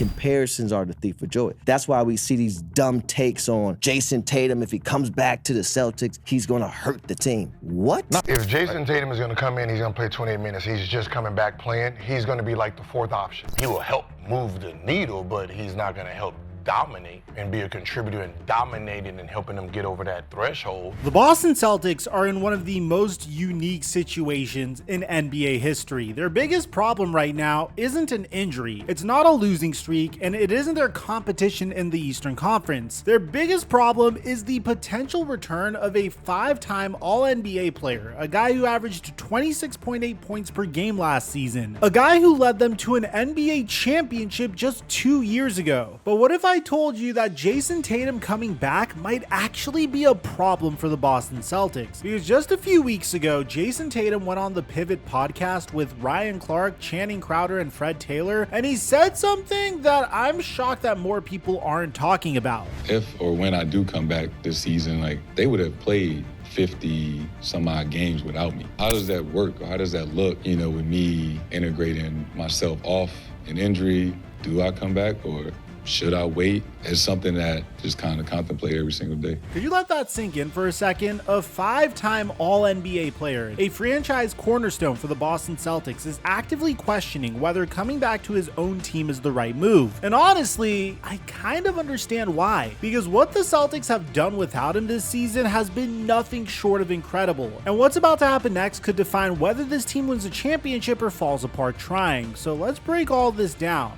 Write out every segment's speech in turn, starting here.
comparisons are the thief of joy. That's why we see these dumb takes on Jayson Tatum. If he comes back to the Celtics, he's going to hurt the team. What? If Jayson Tatum is going to come in, he's going to play 28 minutes. He's just coming back playing. He's going to be like the fourth option. He will help move the needle, but he's not going to help dominate and be a contributor and dominating and helping them get over that threshold. The Boston Celtics are in one of the most unique situations in NBA history. Their biggest problem right now isn't an injury, it's not a losing streak, and it isn't their competition in the Eastern Conference. Their biggest problem is the potential return of a 5-time All-NBA player, a guy who averaged 26.8 points per game last season, a guy who led them to an NBA championship just 2 years ago. But what if I told you that Jayson Tatum coming back might actually be a problem for the Boston Celtics? Because just a few weeks ago, Jayson Tatum went on the Pivot podcast with Ryan Clark, Channing Crowder, and Fred Taylor, and he said something that I'm shocked that more people aren't talking about. If or when I do come back this season, like, they would have played 50 some odd games without me. How does that work? How does that look, with me integrating myself off an injury? Do I come back, or should I wait? It's something that just kind of contemplate every single day. Could you let that sink in for a second? A 5-time All-NBA player, a franchise cornerstone for the Boston Celtics, is actively questioning whether coming back to his own team is the right move. And honestly, I kind of understand why. Because what the Celtics have done without him this season has been nothing short of incredible. And what's about to happen next could define whether this team wins a championship or falls apart trying. So let's break all this down.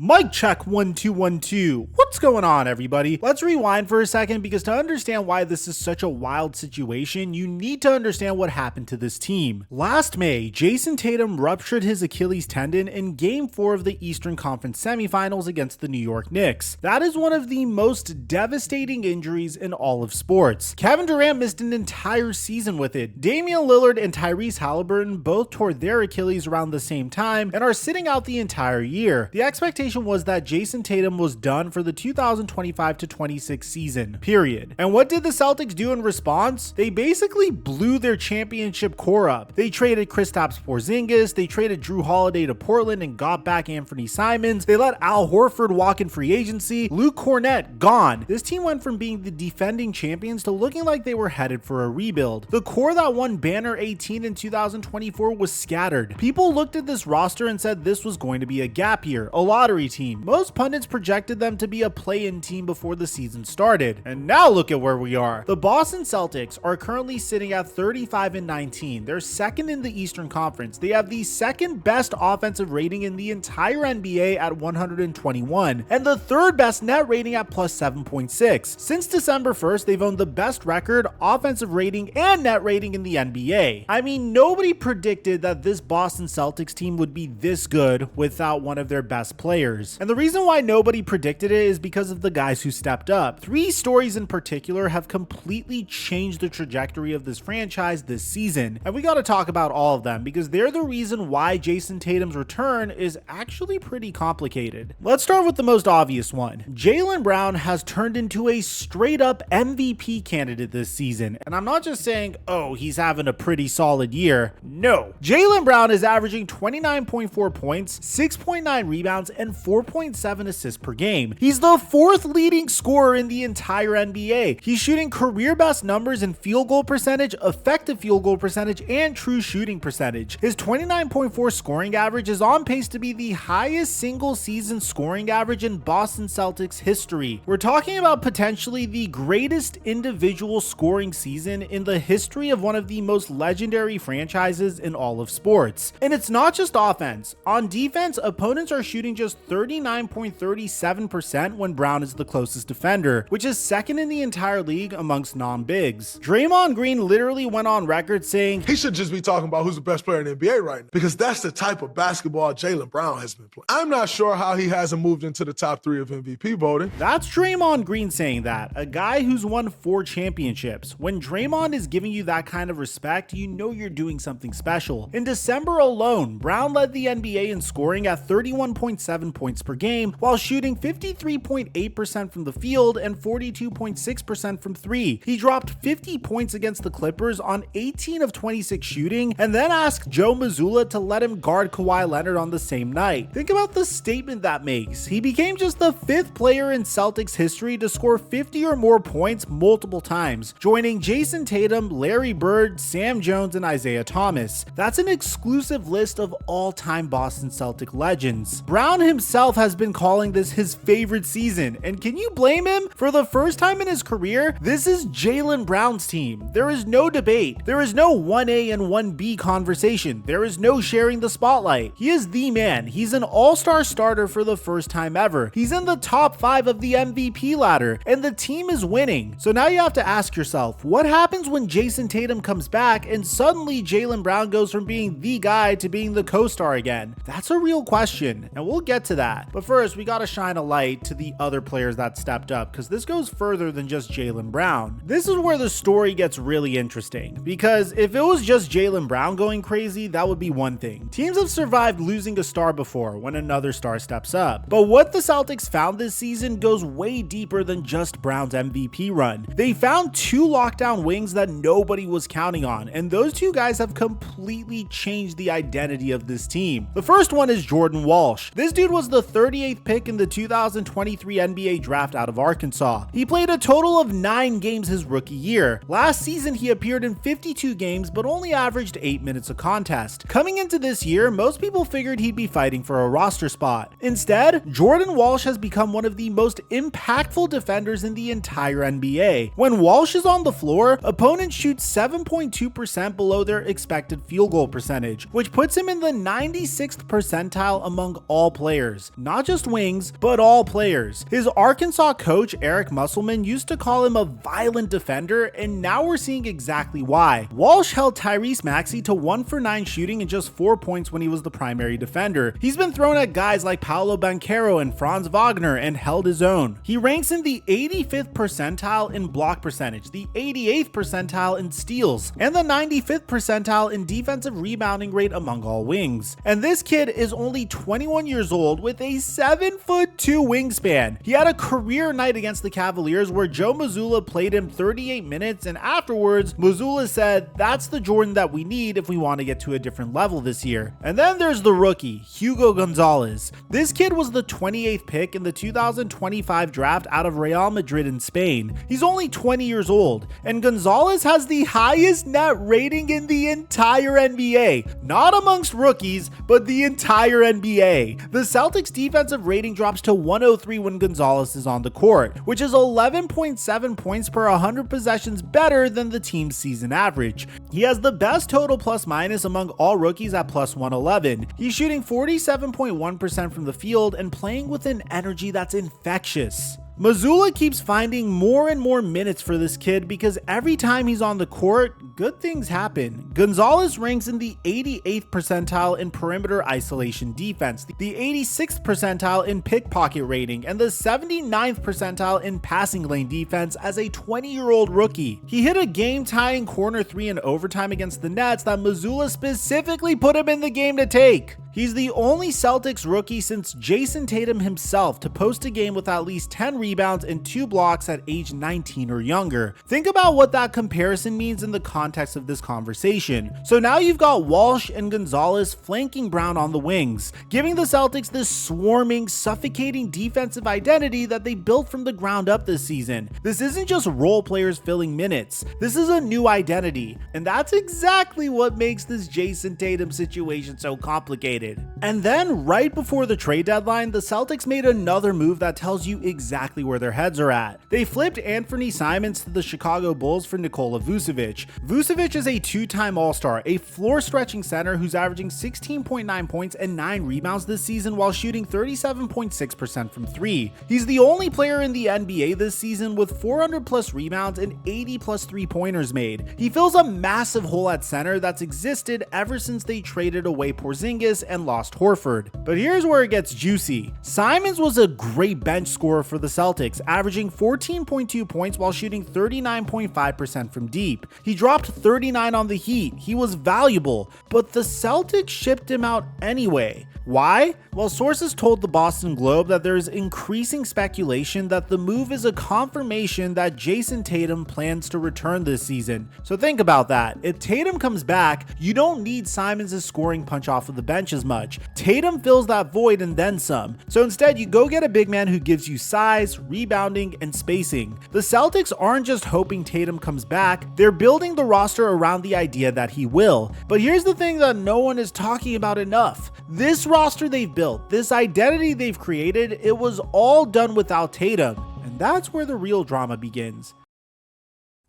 Mic check 1 2 1 2. What's going on, everybody? Let's rewind for a second, because to understand why this is such a wild situation, you need to understand what happened to this team. Last May, Jayson Tatum ruptured his Achilles tendon in Game 4 of the Eastern Conference semifinals against the New York Knicks. That is one of the most devastating injuries in all of sports. Kevin Durant missed an entire season with it. Damian Lillard and Tyrese Halliburton both tore their Achilles around the same time and are sitting out the entire year. The expectation was that Jayson Tatum was done for the 2025-26 season, period. And what did the Celtics do in response? They basically blew their championship core up. They traded Kristaps Porzingis, they traded Drew Holiday to Portland and got back Anthony Simons, they let Al Horford walk in free agency, Luke Cornett gone. This team went from being the defending champions to looking like they were headed for a rebuild. The core that won Banner 18 in 2024 was scattered. People looked at this roster and said this was going to be a gap year, a lottery team. Most pundits projected them to be a play-in team before the season started. And now look at where we are. The Boston Celtics are currently sitting at 35-19. They're second in the Eastern Conference. They have the second best offensive rating in the entire NBA at 121, and the third best net rating at plus 7.6. Since December 1st, they've owned the best record, offensive rating, and net rating in the NBA. I mean, nobody predicted that this Boston Celtics team would be this good without one of their best players. And the reason why nobody predicted it is because of the guys who stepped up. 3 stories in particular have completely changed the trajectory of this franchise this season, and we got to talk about all of them because they're the reason why Jayson Tatum's return is actually pretty complicated. Let's start with the most obvious one. Jaylen Brown has turned into a straight up MVP candidate this season, and I'm not just saying, oh, he's having a pretty solid year. No. Jaylen Brown is averaging 29.4 points, 6.9 rebounds, and 4.7 assists per game. He's the 4th leading scorer in the entire NBA. He's shooting career best numbers in field goal percentage, effective field goal percentage, and true shooting percentage. His 29.4 scoring average is on pace to be the highest single season scoring average in Boston Celtics history. We're talking about potentially the greatest individual scoring season in the history of one of the most legendary franchises in all of sports. And it's not just offense. On defense, opponents are shooting just 39.37% when Brown is the closest defender, which is second in the entire league amongst non-bigs. Draymond Green literally went on record saying he should just be talking about who's the best player in the NBA right now, because that's the type of basketball Jaylen Brown has been playing. I'm not sure how he hasn't moved into the top 3 of MVP voting. That's Draymond Green saying that, a guy who's won 4 championships. When Draymond is giving you that kind of respect, you know you're doing something special. In December alone, Brown led the NBA in scoring at 31.7 7 points per game while shooting 53.8% from the field and 42.6% from three. He dropped 50 points against the Clippers on 18 of 26 shooting and then asked Joe Mazzulla to let him guard Kawhi Leonard on the same night. Think about the statement that makes. He became just the 5th player in Celtics history to score 50 or more points multiple times, joining Jayson Tatum, Larry Bird, Sam Jones, and Isaiah Thomas. That's an exclusive list of all-time Boston Celtic legends. Brown himself has been calling this his favorite season, and can you blame him? For the first time in his career, this is Jaylen Brown's team. There is no debate. There is no 1A and 1B conversation. There is no sharing the spotlight. He is the man. He's an all-star starter for the first time ever. He's in the top 5 of the MVP ladder, and the team is winning. So now you have to ask yourself, what happens when Jayson Tatum comes back and suddenly Jaylen Brown goes from being the guy to being the co-star again? That's a real question, and we'll get to that. But first, we gotta shine a light to the other players that stepped up, because this goes further than just Jaylen Brown. This is where the story gets really interesting, because if it was just Jaylen Brown going crazy, that would be one thing. Teams have survived losing a star before when another star steps up. But what the Celtics found this season goes way deeper than just Brown's MVP run. They found 2 lockdown wings that nobody was counting on, and those 2 guys have completely changed the identity of this team. The first one is Jordan Walsh. This dude was the 38th pick in the 2023 NBA draft out of Arkansas. He played a total of 9 games his rookie year. Last season, he appeared in 52 games, but only averaged 8 minutes a contest. Coming into this year, most people figured he'd be fighting for a roster spot. Instead, Jordan Walsh has become one of the most impactful defenders in the entire NBA. When Walsh is on the floor, opponents shoot 7.2% below their expected field goal percentage, which puts him in the 96th percentile among all players. Not just wings, but all players. His Arkansas coach, Eric Musselman, used to call him a violent defender, and now we're seeing exactly why. Walsh held Tyrese Maxey to 1 for 9 shooting and just 4 points when he was the primary defender. He's been thrown at guys like Paolo Banchero and Franz Wagner and held his own. He ranks in the 85th percentile in block percentage, the 88th percentile in steals, and the 95th percentile in defensive rebounding rate among all wings. And this kid is only 21 years old with a 7'2" wingspan. He had a career night against the Cavaliers where Joe Mazzulla played him 38 minutes, and afterwards, Mazzulla said, "That's the Jordan that we need if we want to get to a different level this year." And then there's the rookie, Hugo Gonzalez. This kid was the 28th pick in the 2025 draft out of Real Madrid in Spain. He's only 20 years old, and Gonzalez has the highest net rating in the entire NBA. Not amongst rookies, but the entire NBA. The Celtics defensive rating drops to 103 when Gonzalez is on the court, which is 11.7 points per 100 possessions better than the team's season average. He has the best total plus minus among all rookies at plus 111. He's shooting 47.1% from the field and playing with an energy that's infectious. Mazzulla keeps finding more and more minutes for this kid because every time he's on the court, good things happen. Gonzalez ranks in the 88th percentile in perimeter isolation defense, the 86th percentile in pickpocket rating, and the 79th percentile in passing lane defense as a 20-year-old rookie. He hit a game-tying corner 3 in overtime against the Nets that Mazzulla specifically put him in the game to take. He's the only Celtics rookie since Jayson Tatum himself to post a game with at least 10 rebounds and 2 blocks at age 19 or younger. Think about what that comparison means in the context of this conversation. So now you've got Walsh and Gonzalez flanking Brown on the wings, giving the Celtics this swarming, suffocating defensive identity that they built from the ground up this season. This isn't just role players filling minutes. This is a new identity, and that's exactly what makes this Jayson Tatum situation so complicated. And then right before the trade deadline, the Celtics made another move that tells you exactly where their heads are at. They flipped Anthony Simons to the Chicago Bulls for Nikola Vucevic. Vucevic is a 2-time All-Star, a floor-stretching center who's averaging 16.9 points and 9 rebounds this season while shooting 37.6% from 3. He's the only player in the NBA this season with 400 plus rebounds and 80 plus 3-pointers made. He fills a massive hole at center that's existed ever since they traded away Porzingis and lost Horford. But here's where it gets juicy. Simons was a great bench scorer for the Celtics, averaging 14.2 points while shooting 39.5% from deep. He dropped 39 on the Heat. He was valuable, but the Celtics shipped him out anyway. Why? Well, sources told the Boston Globe that there is increasing speculation that the move is a confirmation that Jayson Tatum plans to return this season. So think about that. If Tatum comes back, you don't need Simons' scoring punch off of the bench as much. Tatum fills that void and then some. So instead, you go get a big man who gives you size, rebounding, and spacing. The Celtics aren't just hoping Tatum comes back, they're building the roster around the idea that he will. But here's the thing that no one is talking about enough. This roster they've built, this identity they've created, it was all done without Tatum. And that's where the real drama begins.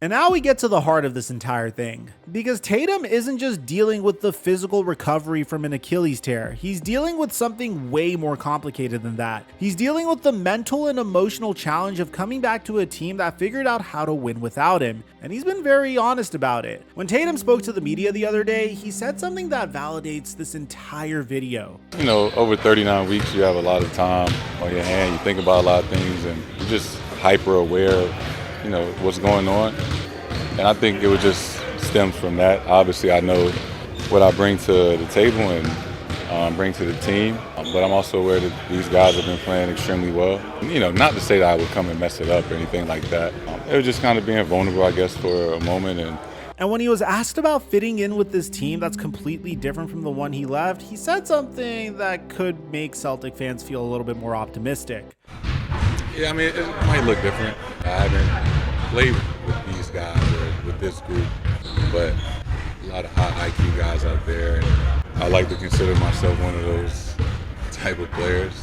And now we get to the heart of this entire thing, because Tatum isn't just dealing with the physical recovery from an Achilles tear. He's dealing with something way more complicated than that. He's dealing with the mental and emotional challenge of coming back to a team that figured out how to win without him. And he's been very honest about it. When Tatum spoke to the media the other day, he said something that validates this entire video. You know, over 39 weeks, you have a lot of time on your hand. You think about a lot of things, and you're just hyper aware of, you know, what's going on. And I think it would just stem from that. Obviously, I know what I bring to the table and bring to the team, but I'm also aware that these guys have been playing extremely well. You know, not to say that I would come and mess it up or anything like that. It was just kind of being vulnerable, I guess, for a moment. And when he was asked about fitting in with this team that's completely different from the one he left, he said something that could make Celtic fans feel a little bit more optimistic. Yeah, I mean, it might look different. I haven't played with these guys or with this group, but a lot of high IQ guys out there. And I like to consider myself one of those type of players.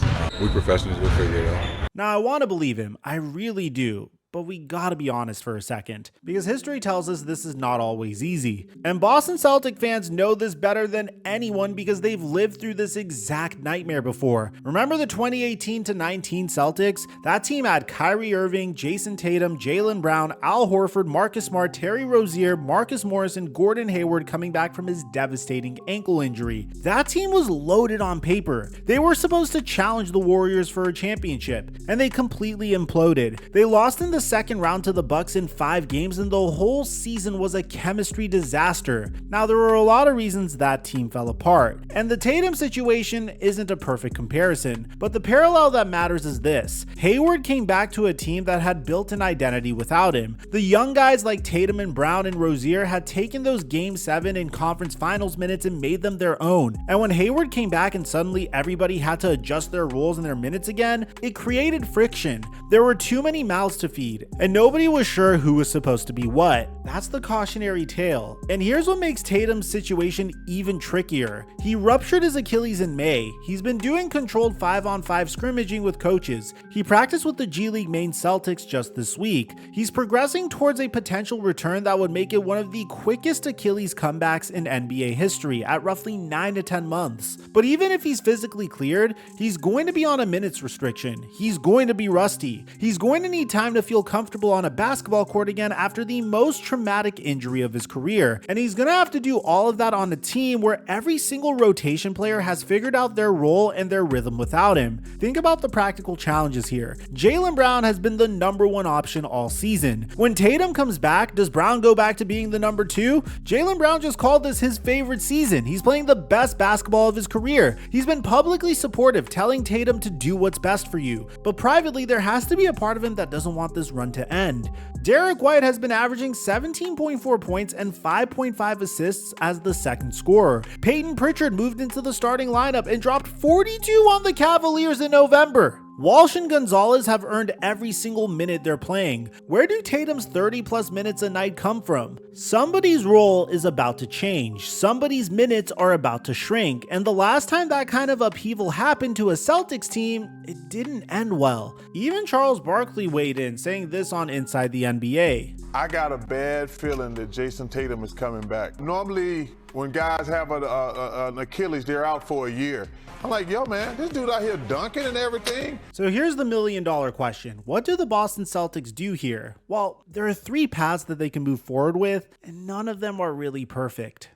We professionals will figure it out. Now, I want to believe him. I really do. But we gotta be honest for a second, because history tells us this is not always easy. And Boston Celtic fans know this better than anyone because they've lived through this exact nightmare before. Remember the 2018-19 Celtics? That team had Kyrie Irving, Jayson Tatum, Jaylen Brown, Al Horford, Marcus Smart, Terry Rozier, Marcus Morris, and Gordon Hayward coming back from his devastating ankle injury. That team was loaded on paper. They were supposed to challenge the Warriors for a championship, and they completely imploded. They lost in the second round to the Bucks in 5 games, and the whole season was a chemistry disaster. Now, there were a lot of reasons that team fell apart, and the Tatum situation isn't a perfect comparison, but the parallel that matters is this. Hayward came back to a team that had built an identity without him. The young guys like Tatum and Brown and Rozier had taken those Game 7 and conference finals minutes and made them their own. And when Hayward came back and suddenly everybody had to adjust their roles and their minutes again, it created friction. There were too many mouths to feed, and nobody was sure who was supposed to be what. That's the cautionary tale. And here's what makes Tatum's situation even trickier. He ruptured his Achilles in May. He's been doing controlled 5-on-5 scrimmaging with coaches. He practiced with the G League main Celtics just this week. He's progressing towards a potential return that would make it one of the quickest Achilles comebacks in NBA history at roughly 9 to 10 months. But even if he's physically cleared, he's going to be on a minutes restriction. He's going to be rusty. He's going to need time to feel comfortable on a basketball court again after the most traumatic injury of his career. And he's gonna have to do all of that on a team where every single rotation player has figured out their role and their rhythm without him. Think about the practical challenges here. Jaylen Brown has been the #1 option all season. When Tatum comes back, does Brown go back to being the #2? Jaylen Brown just called this his favorite season. He's playing the best basketball of his career. He's been publicly supportive, telling Tatum to do what's best for you. But privately, there has to be a part of him that doesn't want this run to end. Derek White has been averaging 17.4 points and 5.5 assists as the second scorer. Peyton Pritchard moved into the starting lineup and dropped 42 on the Cavaliers in November. Walsh and Gonzalez have earned every single minute they're playing. Where do Tatum's 30+ minutes a night come from? Somebody's role is about to change. Somebody's minutes are about to shrink. And the last time that kind of upheaval happened to a Celtics team, it didn't end well. Even Charles Barkley weighed in, saying this on Inside the NBA. I got a bad feeling that Jayson Tatum is coming back. Normally, when guys have an Achilles, they're out for a year. I'm like, yo, man, this dude out here dunking and everything. So here's the $1 million question. What do the Boston Celtics do here? Well, there are 3 paths that they can move forward with, and none of them are really perfect.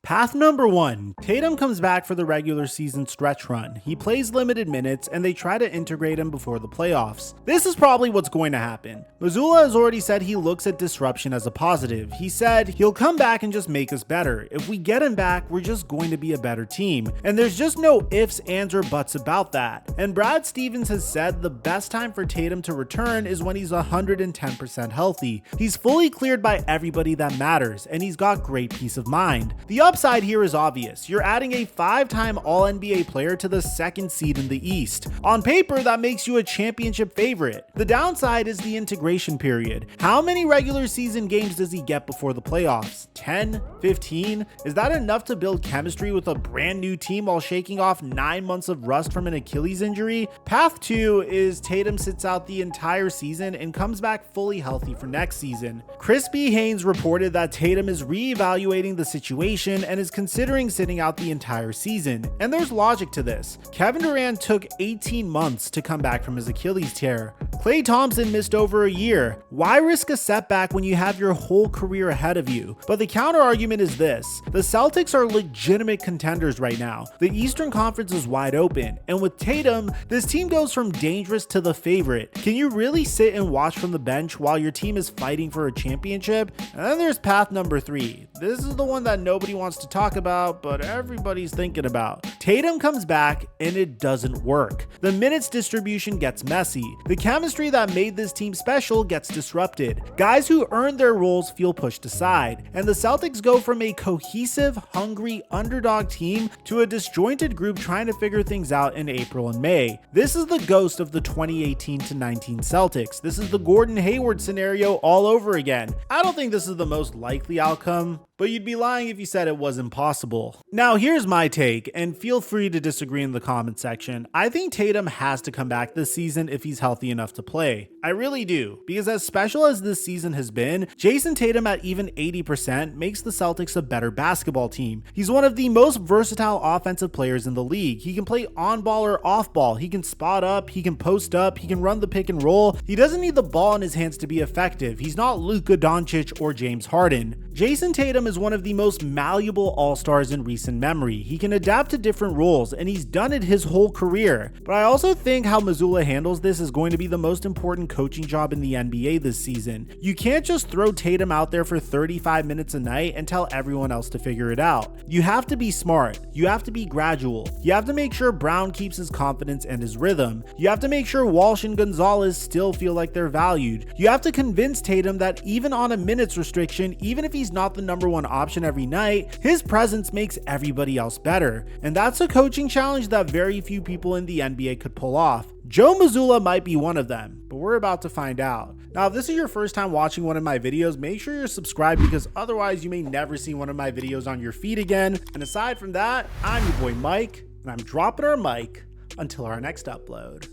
Path number 1. Tatum comes back for the regular season stretch run. He plays limited minutes and they try to integrate him before the playoffs. This is probably what's going to happen. Mazzulla has already said he looks at disruption as a positive. He said he'll come back and just make us better. If we get him back, we're just going to be a better team. And there's just no ifs, ands, or buts about that. And Brad Stevens has said the best time for Tatum to return is when he's 110% healthy. He's fully cleared by everybody that matters, and he's got great peace of mind. The upside here is obvious. You're adding a 5-time All-NBA player to the 2nd seed in the East. On paper, that makes you a championship favorite. The downside is the integration period. How many regular season games does he get before the playoffs? 10? 15? Is that enough to build chemistry with a brand new team while shaking off 9 months of rust from an Achilles injury? Path 2 is Tatum sits out the entire season and comes back fully healthy for next season. Chris B. Haynes reported that Tatum is reevaluating the situation and is considering sitting out the entire season. And there's logic to this. Kevin Durant took 18 months to come back from his Achilles tear. Klay Thompson missed over a year. Why risk a setback when you have your whole career ahead of you? But the counter argument is this. The Celtics are legitimate contenders right now. The Eastern Conference is wide open. And with Tatum, this team goes from dangerous to the favorite. Can you really sit and watch from the bench while your team is fighting for a championship? And then there's path number 3. This is the one that nobody wants to talk about, but everybody's thinking about. Tatum comes back and it doesn't work. The minutes distribution gets messy. The chemistry that made this team special gets disrupted. Guys who earned their roles feel pushed aside. And the Celtics go from a cohesive, hungry underdog team to a disjointed group trying to figure things out in April and May. This is the ghost of the 2018-19 Celtics. This is the Gordon Hayward scenario all over again. I don't think this is the most likely outcome, but you'd be lying if you said it was impossible. Now here's my take, and feel free to disagree in the comment section. I think Tatum has to come back this season if he's healthy enough to play. I really do, because as special as this season has been, Jayson Tatum at even 80% makes the Celtics a better basketball team. He's one of the most versatile offensive players in the league. He can play on ball or off ball. He can spot up, he can post up, he can run the pick and roll. He doesn't need the ball in his hands to be effective. He's not Luka Doncic or James Harden. Jayson Tatum is one of the most malleable all-stars in recent memory. He can adapt to different roles, and he's done it his whole career. But I also think how Mazzulla handles this is going to be the most important coaching job in the NBA this season. You can't just throw Tatum out there for 35 minutes a night and tell everyone else to figure it out. You have to be smart. You have to be gradual. You have to make sure Brown keeps his confidence and his rhythm. You have to make sure Walsh and Gonzalez still feel like they're valued. You have to convince Tatum that even on a minutes restriction, even if he's not the number one option every night, his presence makes everybody else better. And that's a coaching challenge that very few people in the NBA could pull off. Joe Mazzulla might be one of them, but we're about to find out. Now, if this is your first time watching one of my videos, make sure you're subscribed, because otherwise you may never see one of my videos on your feed again. And aside from that, I'm your boy Mike, and I'm dropping our mic until our next upload.